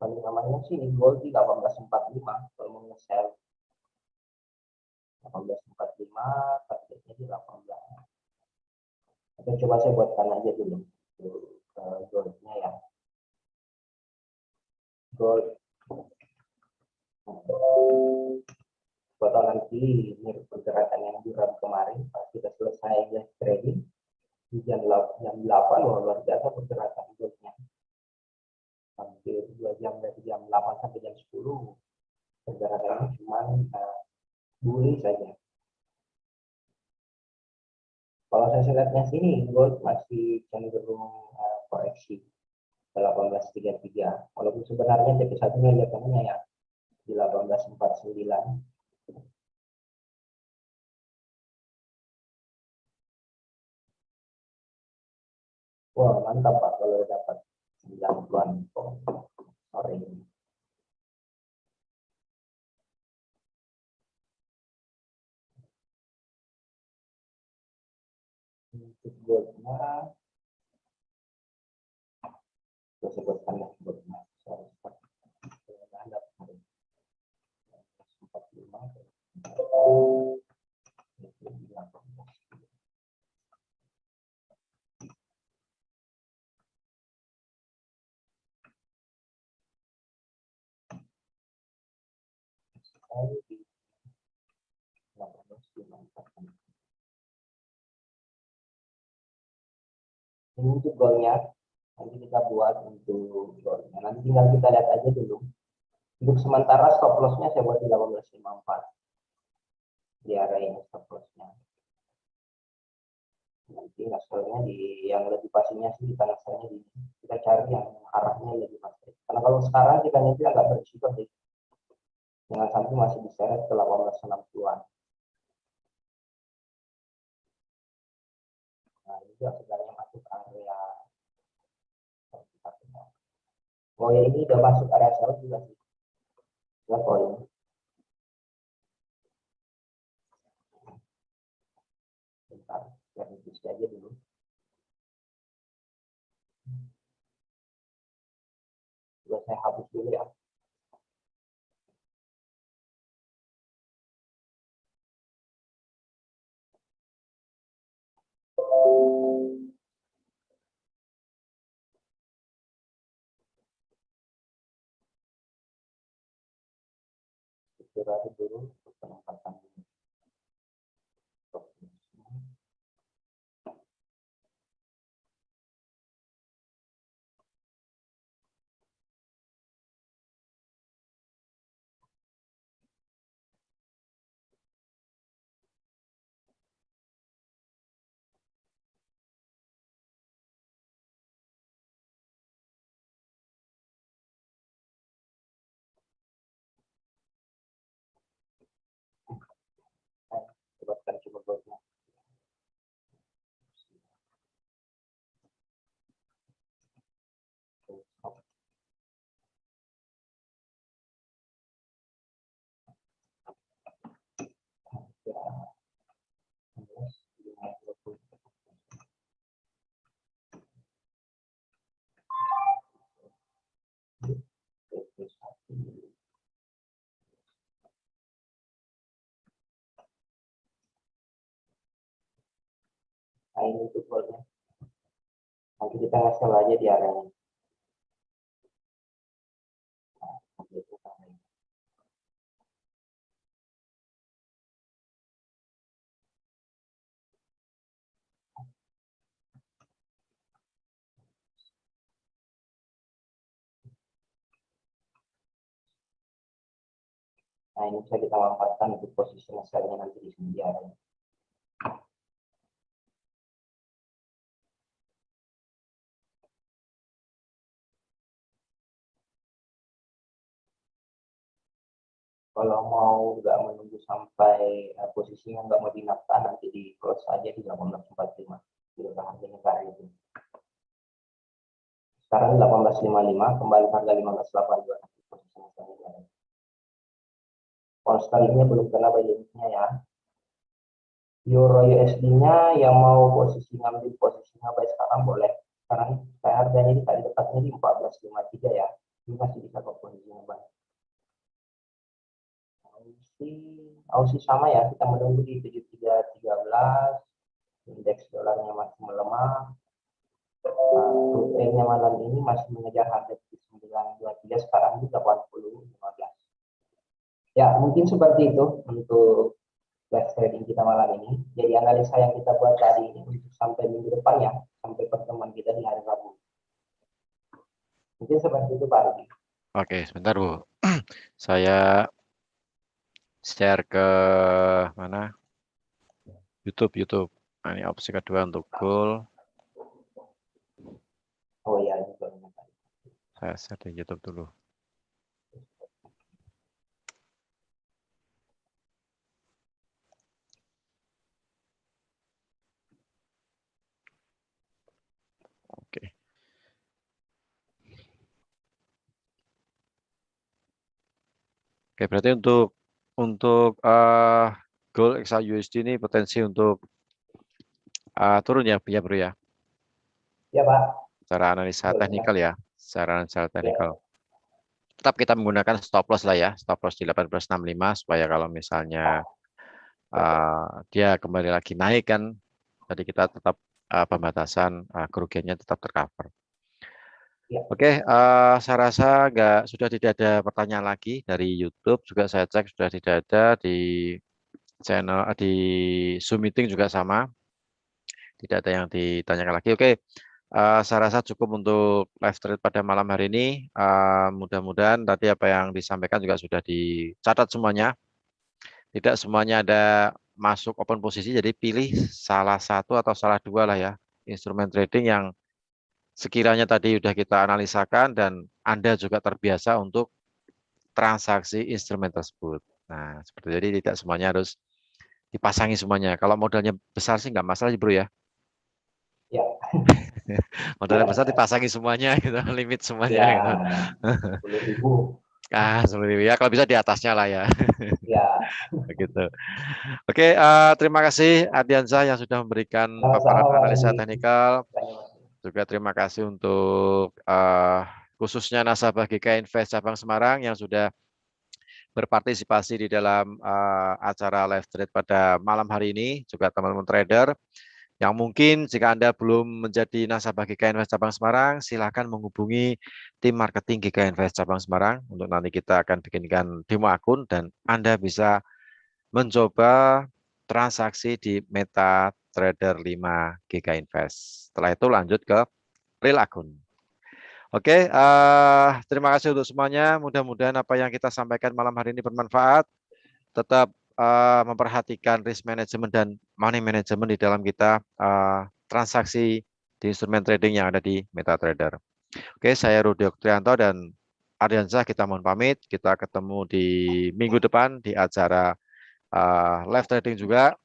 Paling namanya sih gold di 1845 kalau mau nge-sell 1845, targetnya di 18. Oke, coba saya buatkan aja dulu goldnya ya. Gold buat nanti ini pergerakan yang buram kemarin pas kita selesai trading di jam 8 luar biasa pergerakan goldnya hampir 2 jam dari jam 8 sampai jam 10 pergerakannya cuma bullish saja. Kalau saya lihatnya sini gold masih cenderung koreksi 1833 walaupun sebenarnya TP satunya lihatannya ya di 1849. Wah mantap Pak kalau dapat 90-an sore ini. Untuk goldnya saya sebutkan ya goldnya ada 45 di 1854. Ini untuk golnya nanti kita buat untuk golnya. Nanti tinggal kita lihat aja dulu. Untuk sementara stop lossnya saya buat di 1854 di area ini stop lossnya. Nanti hasilnya di yang lebih pastinya sih kita hasilnya di kita cari yang arahnya lebih pasti. Karena kalau sekarang kita nanti agak berisiko sih. Jangan sampai masih diseret ke 1860-an. Nah, itu sebenarnya masuk area. Oh ya ini udah masuk area sell juga sih. koin. Bentar, biar revisi aja dulu. Coba saya hapus dulu ya. Istirahat dulu untuk penempatan ini. Coba kan coba buatnya. Nah ini tutorialnya. Nanti kita ngasih aja di areanya. Nah ini bisa kita manfaatkan untuk posisi selnya nanti di sini di areanya. Kalau mau nggak menunggu sampai posisinya nggak mau dinafkan, nanti di close aja di 1845. Tidak harganya hari itu. Sekarang 1855, kembali harga 1582 nanti posisinya selanjutnya. Konstannya belum kena by limitnya ya. Euro USD-nya yang mau posisi ngambil posisinya by sekarang boleh. Sekarang saya harganya di tadi dekatnya di 1453 ya. Ini masih bisa ke posisinya by. Aussie sama ya, kita menunggu di 7313. Indeks dolarnya masih melemah. Rutenya malam ini masih mengejar harga di 923, sekarang di 8015. Ya, mungkin seperti itu untuk live trading kita malam ini. Jadi analisa yang kita buat tadi ini untuk sampai minggu depan ya, sampai pertemuan kita di hari Rabu. Mungkin seperti itu Pak Rudi. Oke, sebentar Bu. Saya share ke mana? YouTube. Nah, ini opsi kedua untuk gold. Oh iya, juga. Saya share di YouTube dulu. Oke. Oke, berarti untuk gold XAUSD ini potensi untuk turun ya, Bro ya. Ya Pak. Secara analisa teknikal ya, secara analisa teknikal. Ya. Tetap kita menggunakan stop loss lah ya, stop loss di 1865 supaya kalau misalnya dia kembali lagi naik kan, jadi kita tetap pembatasan kerugiannya tetap tercover. Ya. Oke, saya rasa sudah tidak ada pertanyaan lagi dari YouTube, juga saya cek sudah tidak ada di channel di Zoom meeting juga sama, tidak ada yang ditanyakan lagi. Oke, saya rasa cukup untuk live trade pada malam hari ini. Mudah-mudahan tadi apa yang disampaikan juga sudah dicatat semuanya. Tidak semuanya ada masuk open posisi, jadi pilih salah satu atau salah dua lah ya instrumen trading yang sekiranya tadi sudah kita analisakan dan Anda juga terbiasa untuk transaksi instrumen tersebut. Nah, seperti jadi tidak semuanya harus dipasangi semuanya. Kalau modalnya besar sih nggak masalah, Bro ya. Ya. Modalnya besar dipasangi semuanya, gitu, limit semuanya. Ya. Gitu. 10.000. Seperti itu ya. Kalau bisa di atasnya lah ya. Ya, Begitu. Oke, terima kasih Ardiansah yang sudah memberikan sama-sama paparan Mas analisa Andi. teknikal. Tanya, Mas. Juga terima kasih untuk khususnya nasabah GK Invest Cabang Semarang yang sudah berpartisipasi di dalam acara live trade pada malam hari ini. Juga teman-teman trader yang mungkin jika Anda belum menjadi nasabah GK Invest Cabang Semarang, silakan menghubungi tim marketing GK Invest Cabang Semarang untuk nanti kita akan bikinkan demo akun dan Anda bisa mencoba transaksi di MetaTrader 5 GK Invest. Setelah itu lanjut ke real akun. Oke, terima kasih untuk semuanya. Mudah-mudahan apa yang kita sampaikan malam hari ini bermanfaat. Tetap memperhatikan risk management dan money management di dalam kita transaksi di instrumen trading yang ada di MetaTrader. Oke, saya Rudi Oktrianto dan Ardiansah, kita mohon pamit. Kita ketemu di minggu depan di acara live trading juga.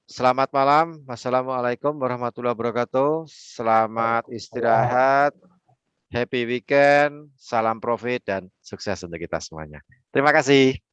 Selamat malam. Wassalamualaikum warahmatullahi wabarakatuh. Selamat istirahat. Happy weekend. Salam profit dan sukses untuk kita semuanya. Terima kasih.